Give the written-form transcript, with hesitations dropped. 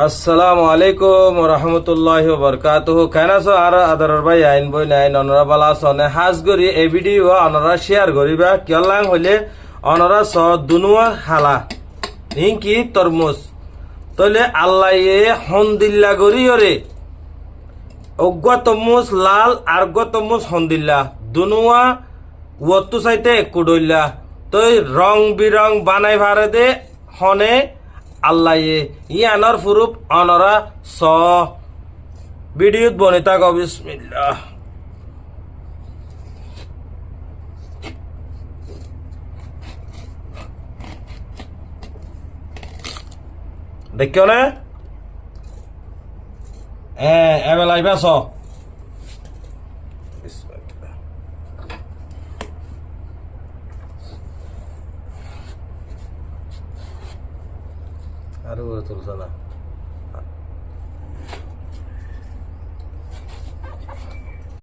আসসালামু আলাইকুম রহমতুল্লাহি বরকাতুহ। কেন আছো আর আদরের ভাই আইন বই নাই অনরা বালা সনে হাজ করি এই ভিডিও অনরা শেয়ার করিবা কিয়লাং হইলে অনরা স দুনুয়া হালা ইনকি তরমুজ তলে আল্লাহ এ হন্দিল্লা গরি ওরে অজ্ঞ তরমুজ লাল আর তরমুজ হন্দিল্লা দুনুয়া ওত্তু চাইতে কুডইল্লা তই রং বিরং বানাই ভারে দে হনে আল্লাহ ইয়ানোর ফুরুপ অনরা স ভিডিওত বনিতা গো বিসমিল্লাহ। দেখিও না এবে লাইবা স আরো তুলছে না।